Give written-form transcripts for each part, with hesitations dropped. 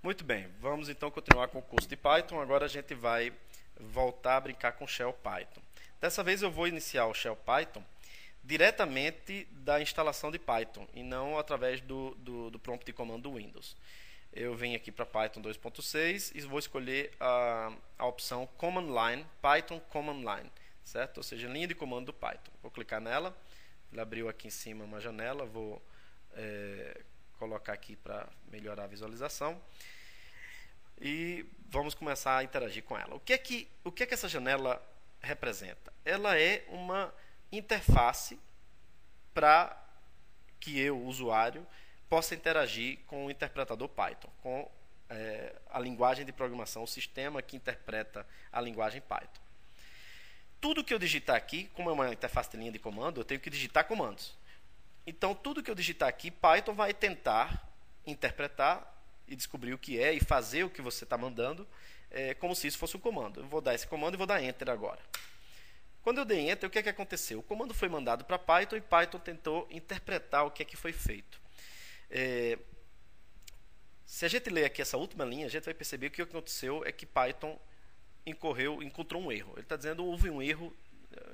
Muito bem, vamos então continuar com o curso de Python. Agora a gente vai voltar a brincar com Shell Python. Dessa vez eu vou iniciar o Shell Python diretamente da instalação de Python e não através do prompt de comando do Windows. Eu venho aqui para Python 2.6 e vou escolher a opção Command Line, Python Command Line, certo? Ou seja, linha de comando do Python. Vou clicar nela, ele abriu aqui em cima uma janela, vou colocar aqui para melhorar a visualização e vamos começar a interagir com ela. O que é que essa janela representa? Ela é uma interface para que eu, usuário, possa interagir com o interpretador Python, com a linguagem de programação, o sistema que interpreta a linguagem Python. Tudo que eu digitar aqui, como é uma interface de linha de comando, eu tenho que digitar comandos. Então, tudo que eu digitar aqui, Python vai tentar interpretar e descobrir o que é e fazer o que você está mandando, como se isso fosse um comando. Eu vou dar esse comando e vou dar Enter agora. Quando eu dei Enter, o que é que aconteceu? O comando foi mandado para Python e Python tentou interpretar o que é que foi feito. Se a gente ler aqui essa última linha, a gente vai perceber que o que aconteceu é que Python encontrou um erro. Ele está dizendo que houve um erro,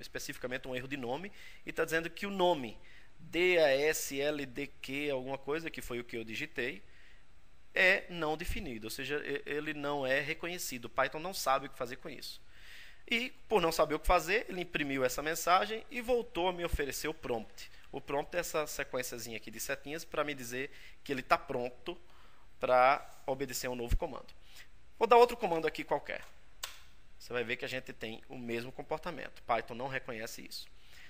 especificamente um erro de nome, e está dizendo que o nome DASLDQ, alguma coisa, que foi o que eu digitei, é não definido, ou seja, ele não é reconhecido. O Python não sabe o que fazer com isso. E, por não saber o que fazer, ele imprimiu essa mensagem e voltou a me oferecer o prompt. O prompt é essa sequenciazinha aqui de setinhas para me dizer que ele está pronto para obedecer a um novo comando. Vou dar outro comando aqui qualquer. Você vai ver que a gente tem o mesmo comportamento. Python não reconhece isso.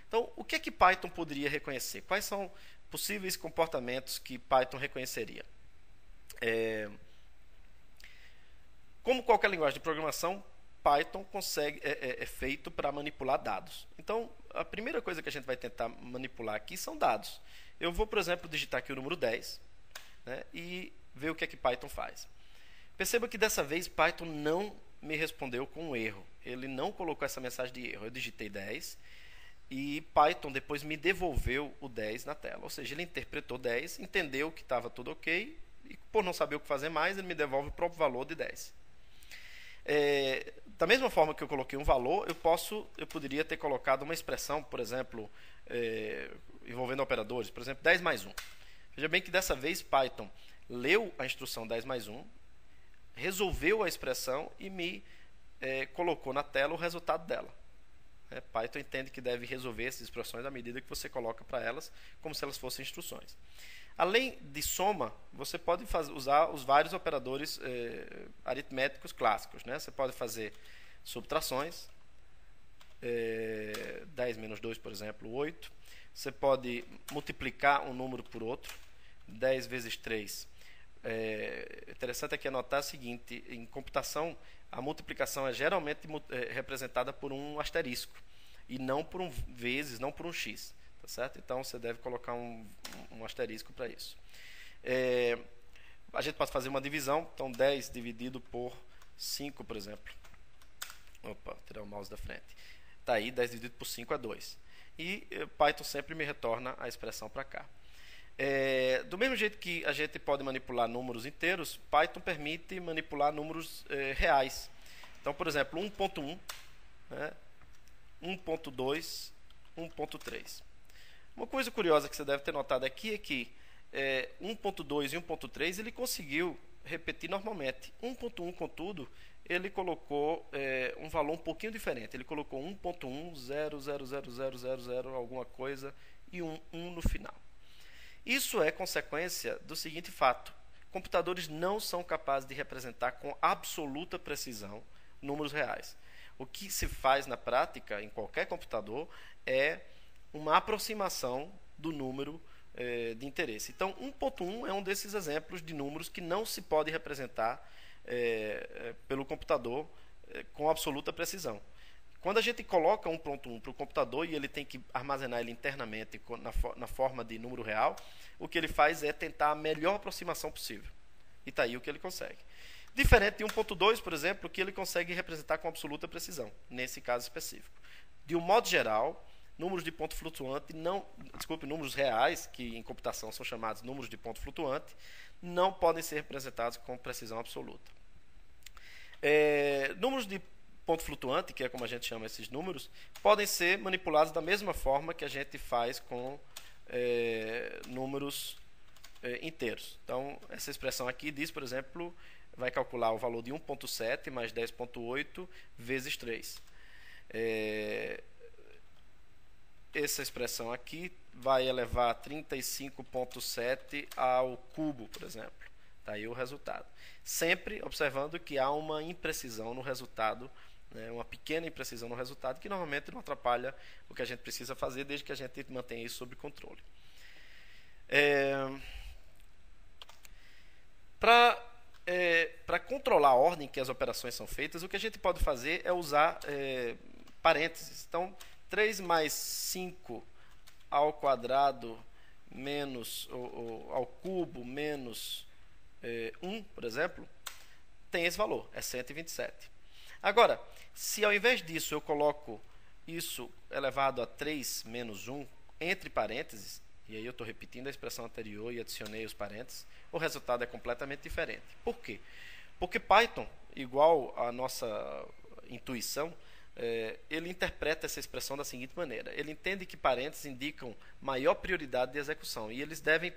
Então, o que é que Python poderia reconhecer? Quais são possíveis comportamentos que Python reconheceria? Como qualquer linguagem de programação, Python é feito para manipular dados. Então, a primeira coisa que a gente vai tentar manipular aqui são dados. Eu vou, por exemplo, digitar aqui o número 10, né, e ver o que é que Python faz. Perceba que dessa vez Python não me respondeu com um erro. Ele não colocou essa mensagem de erro. Eu digitei 10 e Python depois me devolveu o 10 na tela. Ou seja, ele interpretou 10, entendeu que estava tudo ok e, por não saber o que fazer mais, ele me devolve o próprio valor de 10. Da mesma forma que eu coloquei um valor, eu poderia ter colocado uma expressão, por exemplo, envolvendo operadores, por exemplo, 10 mais 1. Veja bem que dessa vez Python leu a instrução 10 mais 1, resolveu a expressão e me colocou na tela o resultado dela. Python entende que deve resolver essas expressões à medida que você coloca para elas, como se elas fossem instruções. Além de soma, você pode usar os vários operadores aritméticos clássicos, né? Você pode fazer subtrações, 10 menos 2, por exemplo, 8. Você pode multiplicar um número por outro, 10 vezes 3. Interessante aqui anotar o seguinte: em computação, a multiplicação é geralmente representada por um asterisco, e não por um vezes, não por um x. Tá certo? Então, você deve colocar um asterisco para isso. A gente pode fazer uma divisão. Então, 10 dividido por 5, por exemplo. Opa, tirar o mouse da frente. Está aí, 10 dividido por 5 é 2. E Python sempre me retorna a expressão para cá. Do mesmo jeito que a gente pode manipular números inteiros, Python permite manipular números reais. Então, por exemplo, 1.1, né, 1.2, 1.3. Uma coisa curiosa que você deve ter notado aqui é que 1.2 e 1.3 ele conseguiu repetir normalmente. 1.1, contudo, ele colocou um valor um pouquinho diferente. Ele colocou 1.1, 0,00000 alguma coisa e um 1 no final. Isso é consequência do seguinte fato: computadores não são capazes de representar com absoluta precisão números reais. O que se faz na prática, em qualquer computador, é uma aproximação do número de interesse. Então, 1.1 é um desses exemplos de números que não se pode representar pelo computador com absoluta precisão. Quando a gente coloca 1.1 para o computador e ele tem que armazenar ele internamente na forma de número real, o que ele faz é tentar a melhor aproximação possível. E está aí o que ele consegue. Diferente de 1.2, por exemplo, que ele consegue representar com absoluta precisão, nesse caso específico. De um modo geral, números de ponto flutuante números reais, que em computação são chamados números de ponto flutuante, não podem ser representados com precisão absoluta. Números de ponto flutuante, que é como a gente chama esses números, podem ser manipulados da mesma forma que a gente faz com números inteiros. Então, essa expressão aqui diz, por exemplo, vai calcular o valor de 1.7 mais 10.8 vezes 3. Essa expressão aqui vai elevar 35.7 ao cubo, por exemplo. Está aí o resultado. Sempre observando que há uma imprecisão no resultado, né, uma pequena imprecisão no resultado, que normalmente não atrapalha o que a gente precisa fazer, desde que a gente mantenha isso sob controle. Para controlar a ordem que as operações são feitas, o que a gente pode fazer é usar parênteses. Então, 3 mais 5 ao quadrado menos ao cubo menos 1, por exemplo, tem esse valor, é 127. Agora, se ao invés disso eu coloco isso elevado a 3 menos 1 entre parênteses, e aí eu estou repetindo a expressão anterior e adicionei os parênteses, o resultado é completamente diferente. Por quê? Porque Python, igual à nossa intuição, ele interpreta essa expressão da seguinte maneira. Ele entende que parênteses indicam maior prioridade de execução. E ele deve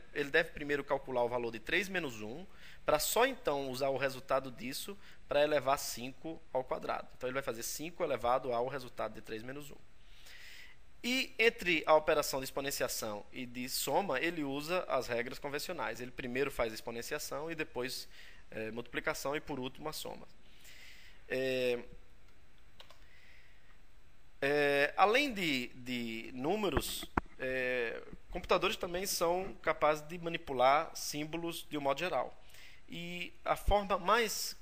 primeiro calcular o valor de 3 menos 1, para só então usar o resultado disso para elevar 5 ao quadrado. Então ele vai fazer 5 elevado ao resultado de 3 menos 1. E entre a operação de exponenciação e de soma, ele usa as regras convencionais. Ele primeiro faz a exponenciação e depois multiplicação e por último a soma. Além de números, computadores também são capazes de manipular símbolos de um modo geral. E a forma mais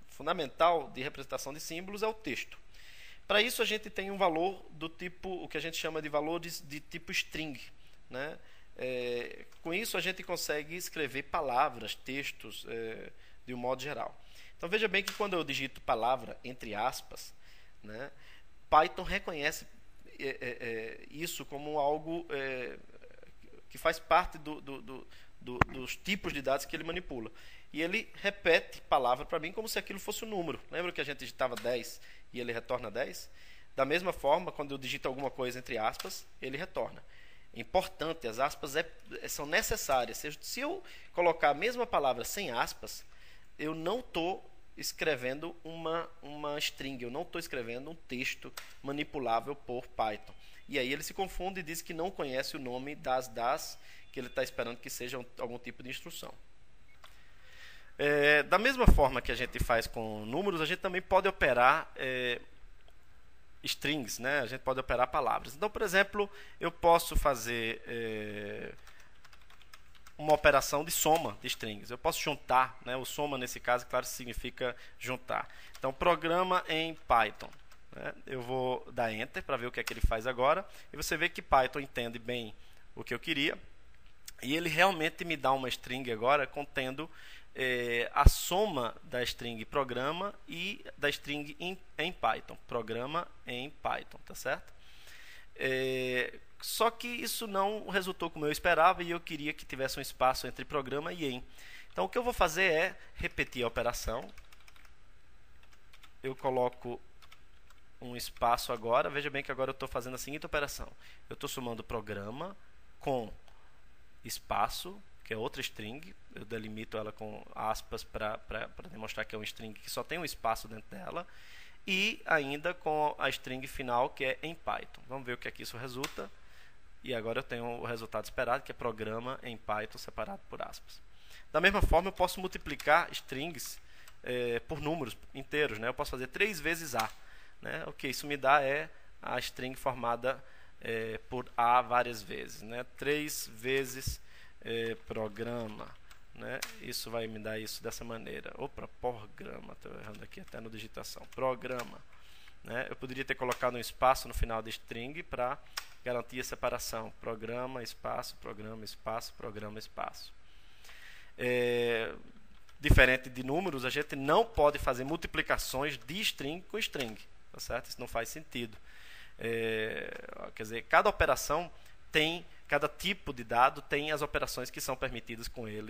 fundamental de representação de símbolos é o texto. Para isso, a gente tem um valor do tipo, o que a gente chama de valores de tipo string, né? Com isso, a gente consegue escrever palavras, textos, de um modo geral. Então, veja bem que quando eu digito palavra entre aspas, né, Python reconhece isso como algo que faz parte dos tipos de dados que ele manipula. E ele repete palavra para mim como se aquilo fosse um número. Lembra que a gente digitava 10 e ele retorna 10? Da mesma forma, quando eu digito alguma coisa entre aspas, ele retorna. Importante, as aspas são necessárias. Se eu colocar a mesma palavra sem aspas, eu não estou escrevendo uma string, eu não estou escrevendo um texto manipulável por Python. E aí ele se confunde e diz que não conhece o nome das que ele está esperando que seja algum tipo de instrução. Da mesma forma que a gente faz com números, a gente também pode operar strings, né? A gente pode operar palavras. Então, por exemplo, eu posso fazer uma operação de soma de strings. Eu posso juntar, né? O soma, nesse caso, claro, significa juntar. Então, programa em Python. Né? Eu vou dar Enter para ver o que é que ele faz agora. E você vê que Python entende bem o que eu queria. E ele realmente me dá uma string agora contendo a soma da string programa e da string em Python. Programa em Python, tá certo? Só que isso não resultou como eu esperava e eu queria que tivesse um espaço entre programa e em. Então o que eu vou fazer é repetir a operação. Eu coloco um espaço agora. Veja bem que agora eu estou fazendo a seguinte operação. Eu estou somando programa com espaço, que é outra string. Eu delimito ela com aspas para demonstrar que é uma string que só tem um espaço dentro dela. E ainda com a string final, que é em Python. Vamos ver o que é que isso resulta. E agora eu tenho o resultado esperado, que é programa em Python separado por aspas. Da mesma forma, eu posso multiplicar strings por números inteiros. Né? Eu posso fazer 3 vezes A. Né? O que isso me dá é a string formada por A várias vezes. Né? 3 vezes programa. Né? Isso vai me dar isso dessa maneira. Opa, programa. Estou errando aqui até no digitação. Programa. Né? Eu poderia ter colocado um espaço no final da string para garantir a separação. Programa, espaço, programa, espaço, programa, espaço. Diferente de números, a gente não pode fazer multiplicações de string com string. Tá certo? Isso não faz sentido. Quer dizer, cada operação tem cada tipo de dado tem as operações que são permitidas com ele